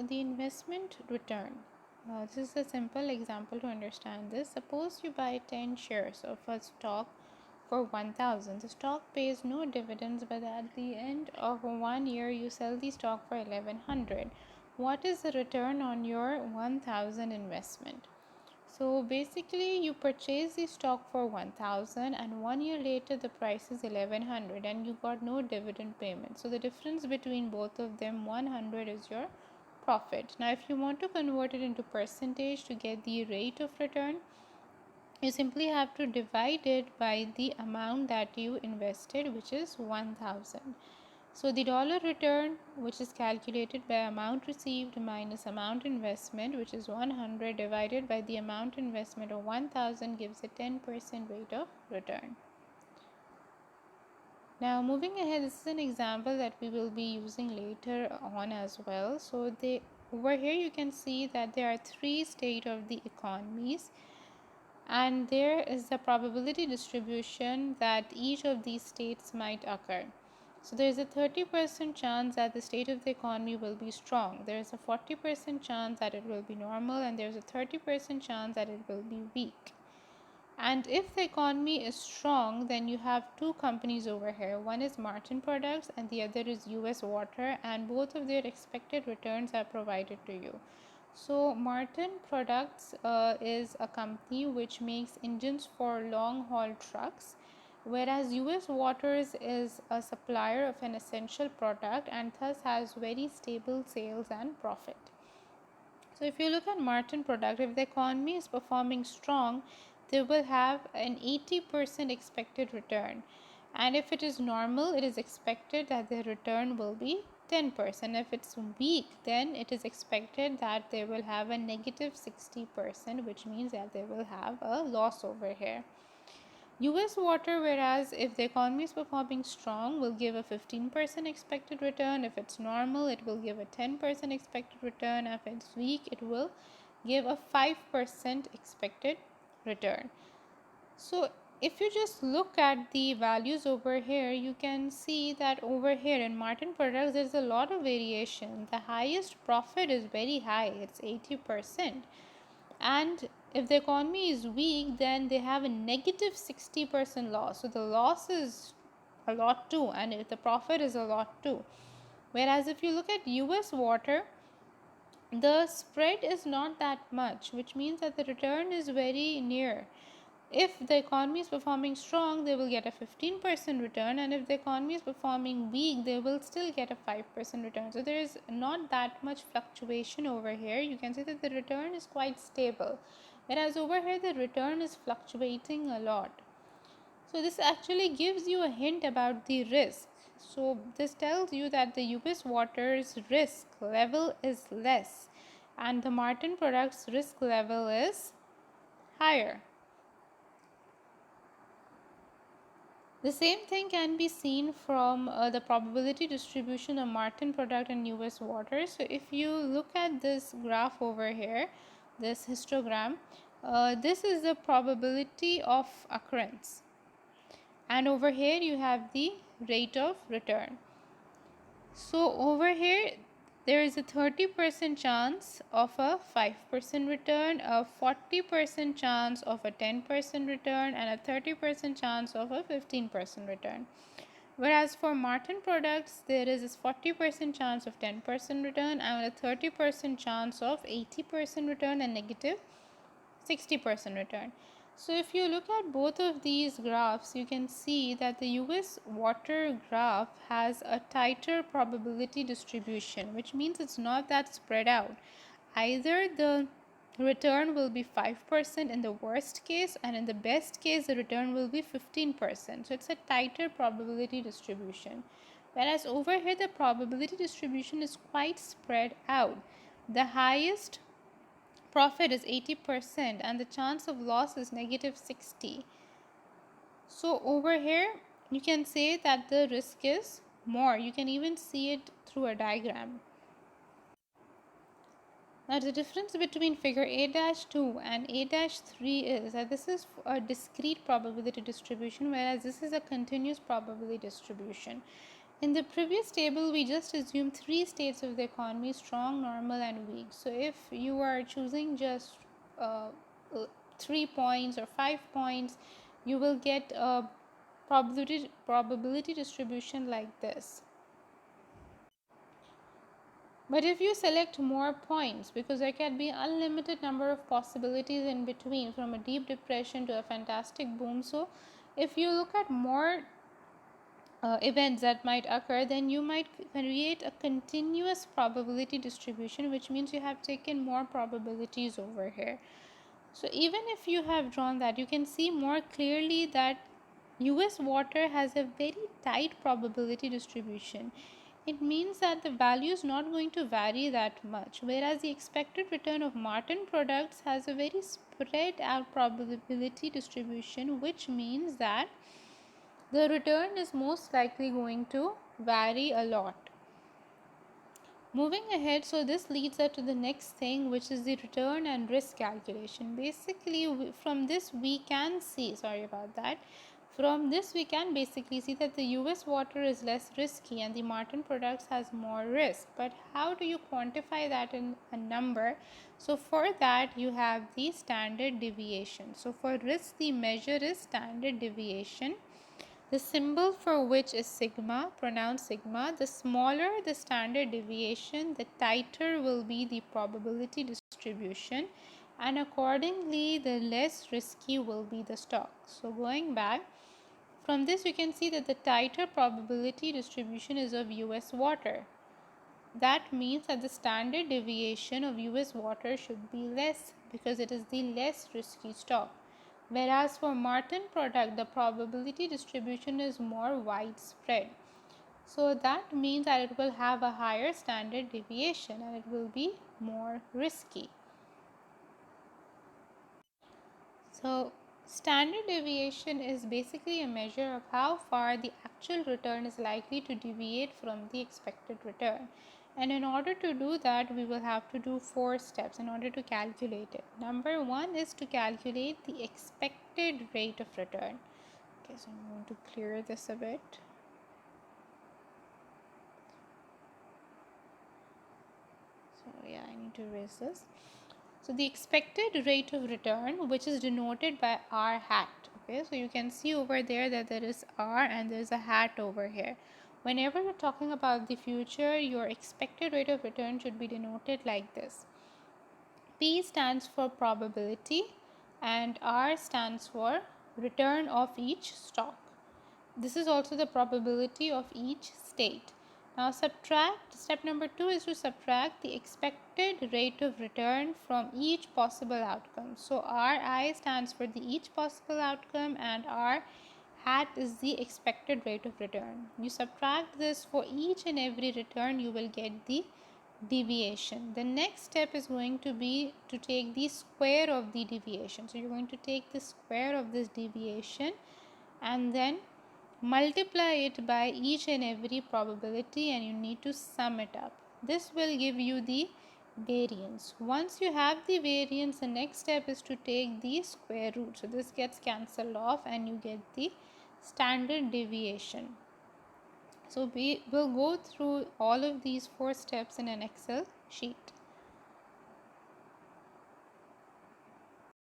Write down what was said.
the investment return. This is a simple example to understand this. Suppose you buy 10 shares of a stock for 1000. The stock pays no dividends, but at the end of 1 year you sell the stock for 1100. What is the return on your 1000 investment? So basically you purchase the stock for 1000 and 1 year later the price is 1100 and you got no dividend payment. So the difference between both of them, 100, is your profit. Now if you want to convert it into percentage to get the rate of return, you simply have to divide it by the amount that you invested, which is 1000. So the dollar return, which is calculated by amount received minus amount investment, which is 100, divided by the amount investment of 1000, gives a 10% rate of return. Now moving ahead, this is an example that we will be using later on as well. So over here you can see that there are three states of the economies, and there is the probability distribution that each of these states might occur. So there is a 30% chance that the state of the economy will be strong. There is a 40% chance that it will be normal, and there is a 30% chance that it will be weak. And if the economy is strong, then you have two companies over here. One is Martin Products and the other is US Water, and both of their expected returns are provided to you. So Martin Products is a company which makes engines for long haul trucks, whereas US Waters is a supplier of an essential product and thus has very stable sales and profit. So if you look at Martin Product, if the economy is performing strong, they will have an 80% expected return. And if it is normal, it is expected that the return will be 10%. If it's weak, then it is expected that they will have a negative 60%, which means that they will have a loss over here. US Water, whereas if the economy is performing strong, will give a 15% expected return. If it's normal, it will give a 10% expected return. If it's weak, it will give a 5% expected return. So if you just look at the values over here, you can see that over here in Martin Products, there's a lot of variation. The highest profit is very high, it's 80%. And if the economy is weak, then they have a negative 60% loss. So the loss is a lot too, and the profit is a lot too. Whereas if you look at US Water, the spread is not that much, which means that the return is very near. If the economy is performing strong, they will get a 15% return, and if the economy is performing weak, they will still get a 5% return. So there is not that much fluctuation over here. You can say that the return is quite stable, whereas over here the return is fluctuating a lot. So this actually gives you a hint about the risk. So this tells you that the US Water's risk level is less and the Martin Products risk level is higher. The same thing can be seen from the probability distribution of Martin Product and US Water. So if you look at this graph over here, this histogram, this is the probability of occurrence. And over here you have the rate of return. So over here there is a 30% chance of a 5% return, a 40% chance of a 10% return, and a 30% chance of a 15% return. Whereas for Martin Products, there is a 40% chance of 10% return and a 30% chance of 80% return and negative 60% return. So if you look at both of these graphs, you can see that the US Water graph has a tighter probability distribution, which means it's not that spread out. Either the return will be 5% in the worst case, and in the best case the return will be 15%. So it's a tighter probability distribution. Whereas over here the probability distribution is quite spread out. The highest profit is 80% and the chance of loss is negative 60. So over here you can say that the risk is more. You can even see it through a diagram. Now the difference between figure A-2 and A-3 is that this is a discrete probability distribution, whereas this is a continuous probability distribution. In the previous table, we just assumed three states of the economy: strong, normal, and weak. So if you are choosing just uh, 3 points or 5 points, you will get a probability distribution like this. But if you select more points, because there can be unlimited number of possibilities in between, from a deep depression to a fantastic boom. So if you look at more events that might occur, then you might create a continuous probability distribution, which means you have taken more probabilities over here. So even if you have drawn that, you can see more clearly that US water has a very tight probability distribution. It means that the value is not going to vary that much, whereas the expected return of Martin products has a very spread out probability distribution, which means that the return is most likely going to vary a lot. Moving ahead, so this leads us to the next thing, which is the return and risk calculation. Basically, from this we can see, from this we can basically see that the US water is less risky and the Martin products has more risk. But how do you quantify that in a number? So for that you have the standard deviation. So for risk, the measure is standard deviation, the symbol for which is sigma, pronounced sigma. The smaller the standard deviation, the tighter will be the probability distribution, and accordingly the less risky will be the stock. So going back, from this you can see that the tighter probability distribution is of US water. That means that the standard deviation of US water should be less because it is the less risky stock. Whereas for Martin product, the probability distribution is more widespread. So that means that it will have a higher standard deviation and it will be more risky. So standard deviation is basically a measure of how far the actual return is likely to deviate from the expected return. And in order to do that, we will have to do 4 steps in order to calculate it. Number 1 is to calculate the expected rate of return. Okay, so I'm going to clear this a bit. So yeah, I need to erase this. So the expected rate of return, which is denoted by R hat. Okay, so you can see over there that there is R and there's a hat over here. Whenever you're talking about the future, your expected rate of return should be denoted like this. P stands for probability and R stands for return of each stock. This is also the probability of each state. Now step number 2 is to subtract the expected rate of return from each possible outcome. So Ri stands for the each possible outcome and R hat is the expected rate of return. You subtract this for each and every return, you will get the deviation. The next step is going to be to take the square of the deviation. So you're going to take the square of this deviation and then multiply it by each and every probability and you need to sum it up. This will give you the variance. Once you have the variance, the next step is to take the square root. So this gets cancelled off and you get the standard deviation. So we will go through all of these 4 steps in an Excel sheet.